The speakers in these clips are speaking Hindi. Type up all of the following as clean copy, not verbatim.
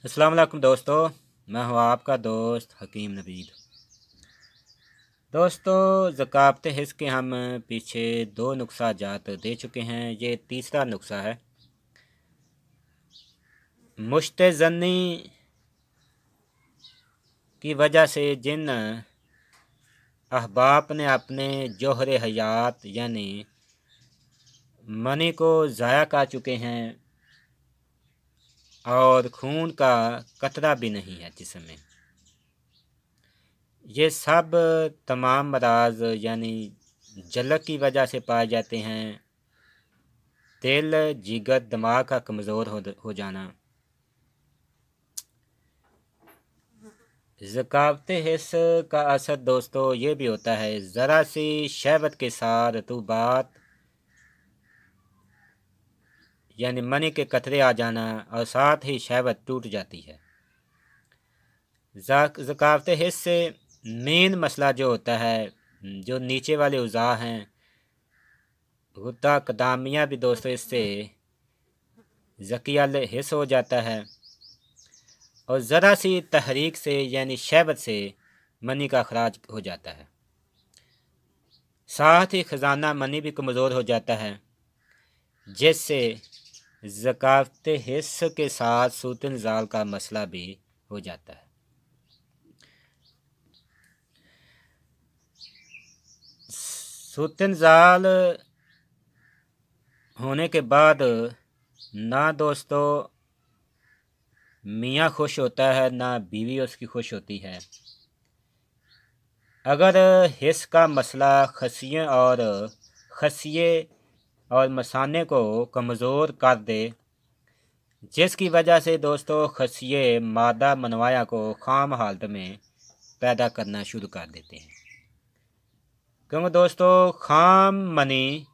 अस्सलाम वालेकुम दोस्तों, मैं हूँ आपका दोस्त हकीम नबीद। दोस्तों, ज़कात हिस्स के हम पीछे 2 नुक्सा जात दे चुके हैं। ये तीसरा नुक्सा है। मुश्त ज़न्नी की वजह से जिन अहबाब ने अपने जोहर हयात यानी मनी को ज़ाया कर चुके हैं और खून का कतरा भी नहीं है जिस्म में, ये सब तमाम मराज यानी जलक की वजह से पाए जाते हैं। दिल, जिगर, दिमाग का कमज़ोर हो जाना। ज़कात हिस्स का असर दोस्तों ये भी होता है, ज़रा सी शहवत के साथ रतूबात यानी मनी के कतरे आ जाना और साथ ही शहवत टूट जाती है। ज़कात हिस्स से मेन मसला जो होता है, जो नीचे वाले उज़ा हैं, गुद्दा कदामिया भी दोस्तों इससे ज़कियाल हिस्स हो जाता है और ज़रा सी तहरीक से यानी शहवत से मनी का अखराज हो जाता है। साथ ही ख़जाना मनी भी कमज़ोर हो जाता है, जिससे ज़कात हिस्स के साथ सूतन ज़ाल का मसला भी हो जाता है। सूतन ज़ाल होने के बाद ना दोस्तों मियाँ खुश होता है, ना बीवी उसकी खुश होती है। अगर हिस्स का मसला खसिये और मसाने को कमज़ोर कर दे, जिसकी वजह से दोस्तों खसिये मादा मनवाया को खाम हालत में पैदा करना शुरू कर देते हैं। क्योंकि दोस्तों खाम मनी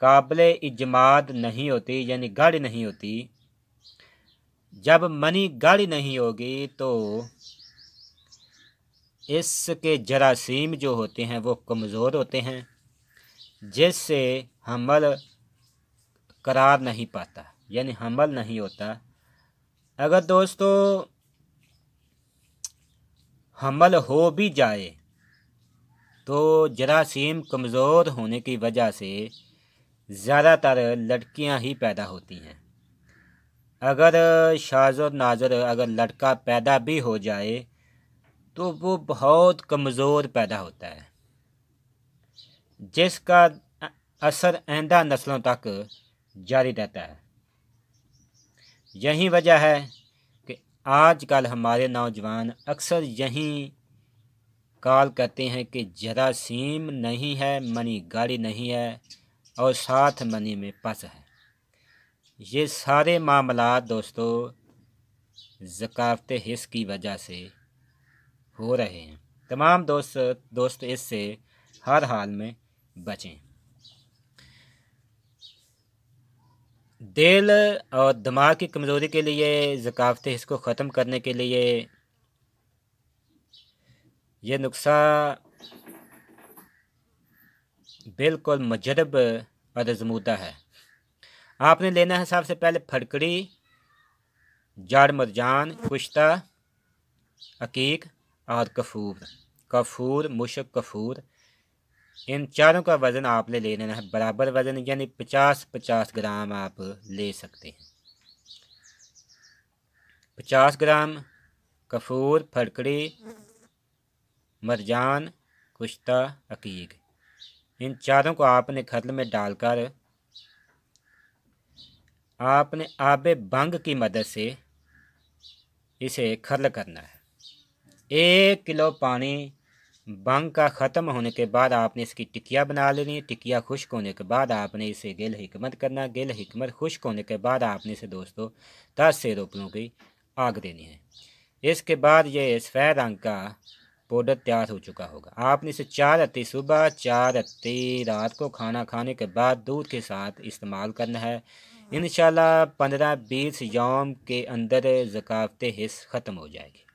काबिल इजमाद नहीं होती यानी गाढ़ी नहीं होती। जब मनी गाढ़ी नहीं होगी तो इसके जरासीम जो होते हैं वो कमज़ोर होते हैं, जिससे हमल करार नहीं पाता यानी हमल नहीं होता। अगर दोस्तों हमल हो भी जाए तो जरासीम कमज़ोर होने की वजह से ज़्यादातर लड़कियां ही पैदा होती हैं। अगर शाज़ नाज़र अगर लड़का पैदा भी हो जाए तो वो बहुत कमज़ोर पैदा होता है, जिसका असर आइंदा नस्लों तक जारी रहता है। यही वजह है कि आजकल हमारे नौजवान अक्सर यही कॉल करते हैं कि जरासीम नहीं है, मनी गाढ़ी नहीं है और साथ मनी में पस है। ये सारे मामलात दोस्तों ज़कात हिस्स की वजह से हो रहे हैं। तमाम दोस्त इससे हर हाल में बचें। दिल और दिमाग की कमज़ोरी के लिए ज़कात हिस्स को ख़त्म करने के लिए ये नुस्खा बिल्कुल मुजरब और आज़मूदा है। आपने लेना है सबसे पहले फटकड़ी, जाड़ मरजान, कुश्ता, अकीक और कफूर, मुशक कफूर। इन चारों का वज़न आपने लेना है बराबर वज़न यानी 50-50 ग्राम आप ले सकते हैं। 50 ग्राम कफूर, फटकड़ी, मरजान, कुश्ता, अकीक, इन चारों को आपने खत्ल में डालकर आपने आबे बंग की मदद से इसे खत्ल करना है। 1 किलो पानी बंग का ख़त्म होने के बाद आपने इसकी टिकिया बना लेनी है। टिकिया खुश्क होने के बाद आपने इसे गिल हिकमत करना। गिल हिकमत खुश्क होने के बाद आपने इसे दोस्तों 10 से रोपलों की आग देनी है। इसके बाद ये सफ़ेद रंग का पाउडर तैयार हो चुका होगा। आपने इसे 4 रत्ती सुबह, 4 रत्ती रात को खाना खाने के बाद दूध के साथ इस्तेमाल करना है। इंशाल्लाह 15-20 यौम के अंदर ज़कात हिस्स ख़त्म हो जाएगी।